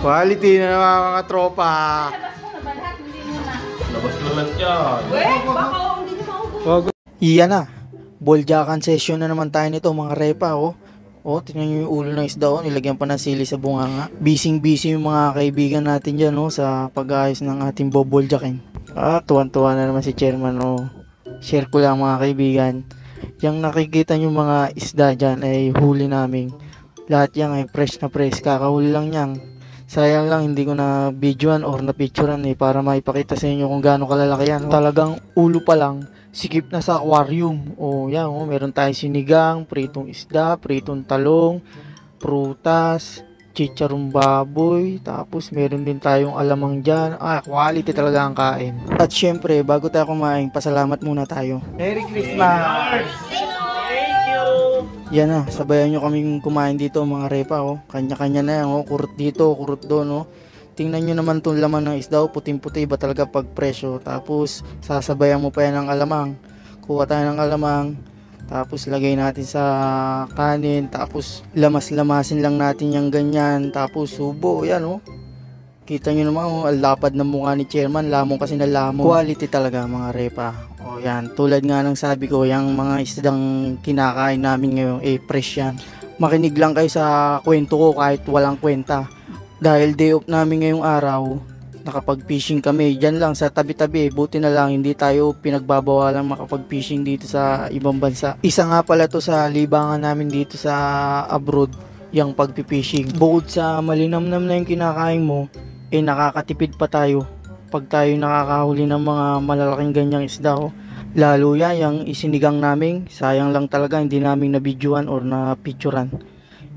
Quality na naman mga tropa. Labas mo na ba lahat? Hindi mo na. Labas na lang yan. Weh, baka hindi nyo maubos. Iyan na. Boljakan session na naman tayo nito mga repa, oh. Oh, tingnan nyo yung ulo ng isda, oh. Nilagyan pa ng sili sa bunganga. Busy yung mga kaibigan natin dyan, oh, sa pag-ayos ng ating boboljakin. Tuwan-tuwa na naman si chairman, oh. Share ko lang mga kaibigan. Yung nakikita nyo mga isda dyan ay huli namin. Lahat yan ay fresh na fresh. Kakahuli lang yan. Sayang lang hindi ko na videoan or na picturean para maipakita sa inyo kung gaano kalalaki yan. Talagang ulo pa lang, sikip na sa aquarium. Yan, meron tayong sinigang, pritong isda, pritong talong, prutas, chicharong baboy, tapos meron din tayong alamang dyan. Quality talaga ang kain. At syempre, bago tayo kumain, pasalamat muna tayo. Merry Christmas! Yan na, sabayan nyo kaming kumain dito mga repa, oh. Kanya-kanya na yan, oh. Kurot dito, kurot doon, oh. Tingnan nyo naman itong laman ng isda, oh. Puting-puti ba talaga pag presyo. Tapos, sasabayan mo pa yan ng alamang. Kuha tayo ng alamang. Tapos, lagay natin sa kanin. Tapos, lamas-lamasin lang natin yung ganyan. Tapos, subo, yan, oh. Kita nyo naman, oh. Ang lapad ng mukha ni chairman. Lamong kasi na lamong. Quality talaga mga repa. Yan, tulad nga ng sabi ko, yung mga isdang kinakain namin ngayon, fresh yan. Makinig lang kayo sa kwento ko kahit walang kwenta. Dahil day off namin ngayong araw, nakapag-fishing kami. Diyan lang sa tabi-tabi, buti na lang hindi tayo pinagbabawalan makapag-fishing dito sa ibang bansa. Isa nga pala to sa libangan namin dito sa abroad, yung pag-fishing. Bukod sa malinamnam na yung kinakain mo, nakakatipid pa tayo pag tayo nakakahuli ng mga malalaking ganyang isda, oh. Lalo yan, yung isinigang namin, sayang lang talaga hindi namin na-videoan or na-picturean.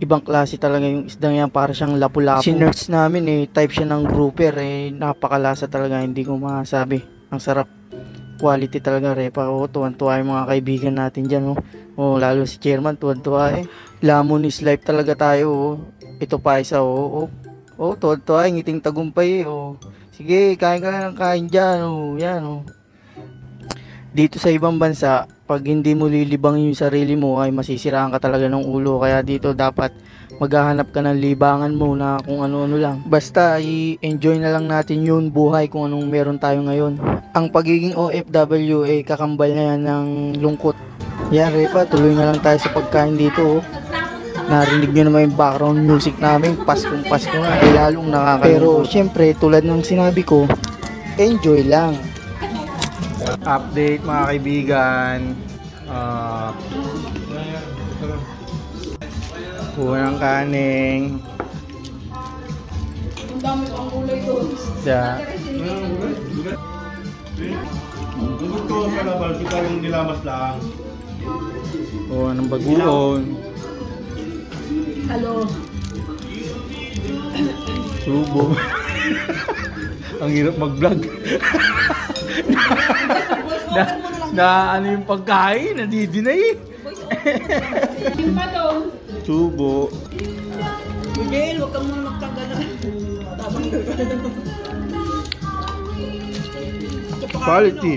Ibang klase talaga yung isdang yan, para siyang lapu-lapu. Sinerts namin, type siya ng grouper, napakalasa talaga, hindi ko masabi. Ang sarap, quality talaga repa, oh. Tuwan-tuwa yung mga kaibigan natin dyan, oh. Lalo si chairman, tuwan-tuwa, Lamon is life talaga tayo, oh. Ito pa isa, tuwan-tuwa, ngiting tagumpay, Sige, kain ka na ng kain dyan, yan, Dito sa ibang bansa, pag hindi mo lilibang yung sarili mo, ay masisiraan ka talaga ng ulo. Kaya dito dapat maghahanap ka ng libangan mo na kung ano-ano lang. Basta i-enjoy na lang natin yun, buhay kung anong meron tayo ngayon. Ang pagiging OFW ay kakambal na yan ng lungkot. Yan repa, tuloy na lang tayo sa pagkain dito, Narinig nyo naman yung background music namin, Paskong Pasko nga, lalong nakakalimutan. Pero syempre, tulad ng sinabi ko, enjoy lang. Update mga kaibigan. Kuha ng kaning. Ang dami pang gulay doon. Gusto ko pala ba, kita yung nilamas lang. Kuha ng bagoong. Hello. Subo. Ang hirap mag-vlog. Ano yung pagkain? Nadidinay. Yung pa doon. Subo. Miguel, huwag kang muna magtanggal. Quality.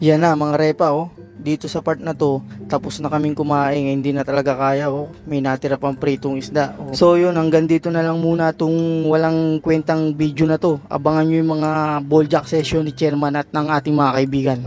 Yan na mga repa, Dito sa part na to, tapos na kaming kumain, hindi na talaga kaya, May natira pang pritong isda, So yun, hanggang dito na lang muna tong walang kwentang video na to. Abangan nyo yung mga balljack session ni chairman at ng ating mga kaibigan.